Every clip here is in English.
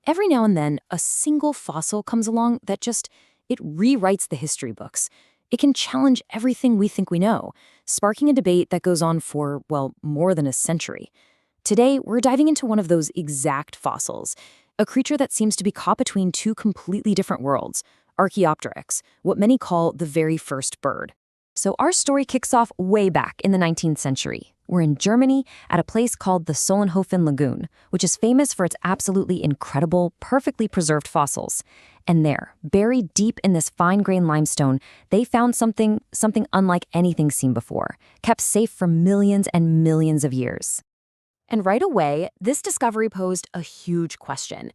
Every now and then, a single fossil comes along that it rewrites the history books. It can challenge everything we think we know, sparking a debate that goes on for, well, more than a century. Today, we're diving into one of those exact fossils, a creature that seems to be caught between two completely different worlds, Archaeopteryx, what many call the very first bird. So our story kicks off way back in the 19th century. We're in Germany at a place called the Solnhofen Lagoon, which is famous for its absolutely incredible, perfectly preserved fossils. And there, buried deep in this fine-grained limestone, they found something unlike anything seen before, kept safe for millions and millions of years. And right away, this discovery posed a huge question.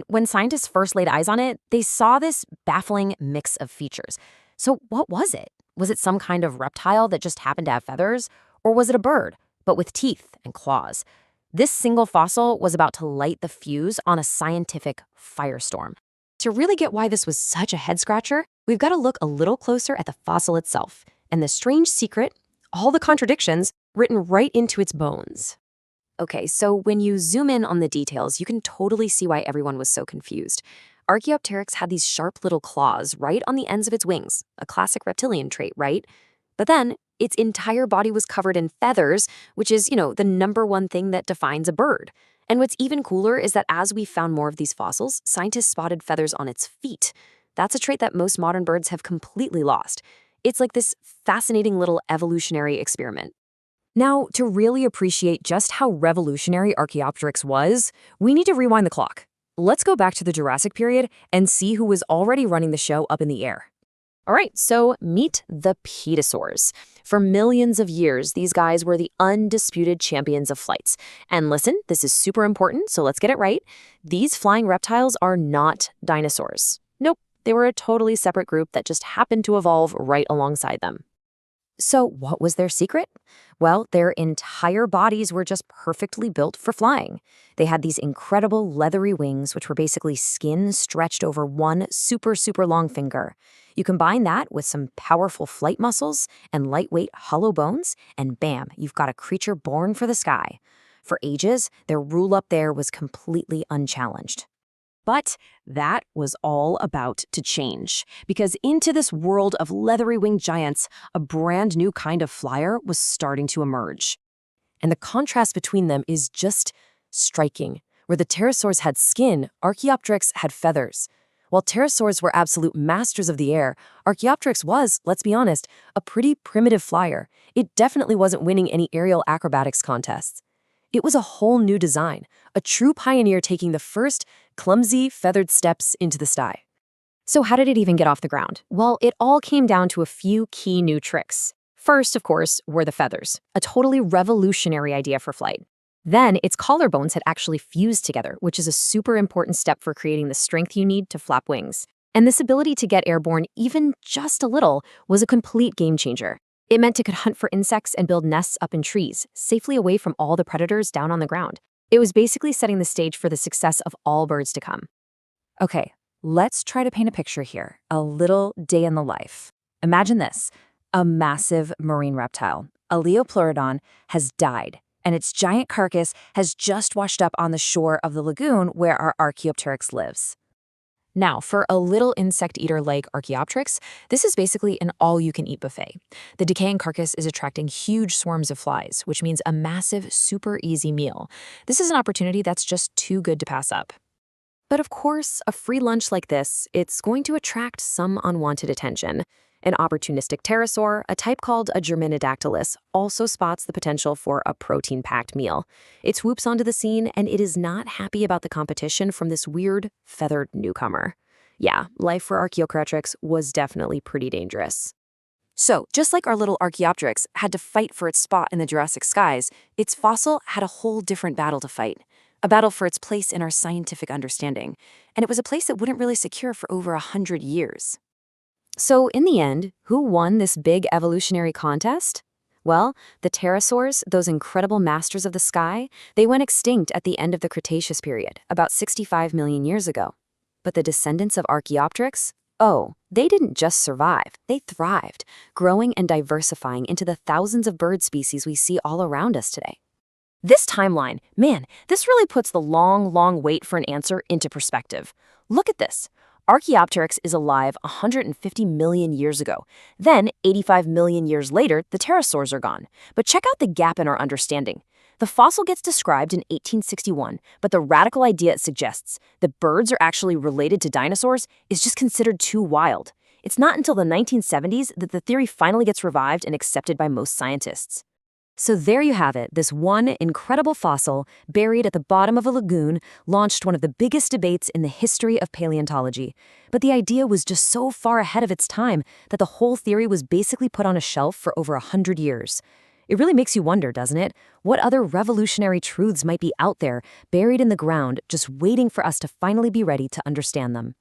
When scientists first laid eyes on it, they saw this baffling mix of features. So what was it? Was it some kind of reptile that just happened to have feathers? Or was it a bird, but with teeth and claws? This single fossil was about to light the fuse on a scientific firestorm. To really get why this was such a head-scratcher, we've got to look a little closer at the fossil itself and the strange secret, all the contradictions, written right into its bones. Okay, so when you zoom in on the details, you can totally see why everyone was so confused. Archaeopteryx had these sharp little claws right on the ends of its wings, a classic reptilian trait, right? But then, its entire body was covered in feathers, which is, the number one thing that defines a bird. And what's even cooler is that as we found more of these fossils, scientists spotted feathers on its feet. That's a trait that most modern birds have completely lost. It's like this fascinating little evolutionary experiment. Now, to really appreciate just how revolutionary Archaeopteryx was, we need to rewind the clock. Let's go back to the Jurassic period and see who was already running the show up in the air. All right, so meet the petasaurs. For millions of years, these guys were the undisputed champions of flights. And listen, this is super important, so let's get it right. These flying reptiles are not dinosaurs. Nope, they were a totally separate group that just happened to evolve right alongside them. So what was their secret? Well, their entire bodies were just perfectly built for flying. They had these incredible leathery wings, which were basically skin stretched over one super, super long finger. You combine that with some powerful flight muscles and lightweight hollow bones, and bam, you've got a creature born for the sky. For ages, their rule up there was completely unchallenged. But that was all about to change, because into this world of leathery winged giants, a brand new kind of flyer was starting to emerge. And the contrast between them is just striking. Where the pterosaurs had skin, Archaeopteryx had feathers. While pterosaurs were absolute masters of the air, Archaeopteryx was, let's be honest, a pretty primitive flyer. It definitely wasn't winning any aerial acrobatics contests. It was a whole new design, a true pioneer taking the first clumsy, feathered steps into the sky. So how did it even get off the ground? Well, it all came down to a few key new tricks. First, of course, were the feathers, a totally revolutionary idea for flight. Then, its collarbones had actually fused together, which is a super important step for creating the strength you need to flap wings. And this ability to get airborne even just a little was a complete game changer. It meant it could hunt for insects and build nests up in trees, safely away from all the predators down on the ground. It was basically setting the stage for the success of all birds to come. Okay, let's try to paint a picture here, a little day in the life. Imagine this, a massive marine reptile, a Leopleurodon, has died, and its giant carcass has just washed up on the shore of the lagoon where our Archaeopteryx lives. Now, for a little insect eater like Archaeopteryx, this is basically an all-you-can-eat buffet. The decaying carcass is attracting huge swarms of flies, which means a massive, super easy meal. This is an opportunity that's just too good to pass up. But of course, a free lunch like this, it's going to attract some unwanted attention. An opportunistic pterosaur, a type called a Germinodactylus, also spots the potential for a protein-packed meal. It swoops onto the scene, and it is not happy about the competition from this weird, feathered newcomer. Yeah, life for Archaeopteryx was definitely pretty dangerous. So, just like our little Archaeopteryx had to fight for its spot in the Jurassic skies, its fossil had a whole different battle to fight. A battle for its place in our scientific understanding. And it was a place that wouldn't really secure for over 100 years. So in the end, who won this big evolutionary contest? Well, the pterosaurs, those incredible masters of the sky, they went extinct at the end of the Cretaceous period, about 65 million years ago. But the descendants of Archaeopteryx? Oh, they didn't just survive, they thrived, growing and diversifying into the thousands of bird species we see all around us today. This timeline, man, this really puts the long wait for an answer into perspective. Look at this. Archaeopteryx is alive 150 million years ago. Then, 85 million years later, the pterosaurs are gone. But check out the gap in our understanding. The fossil gets described in 1861, but the radical idea it suggests, that birds are actually related to dinosaurs, is just considered too wild. It's not until the 1970s that the theory finally gets revived and accepted by most scientists. So there you have it, this one incredible fossil, buried at the bottom of a lagoon, launched one of the biggest debates in the history of paleontology. But the idea was just so far ahead of its time that the whole theory was basically put on a shelf for over 100 years. It really makes you wonder, doesn't it? What other revolutionary truths might be out there, buried in the ground, just waiting for us to finally be ready to understand them?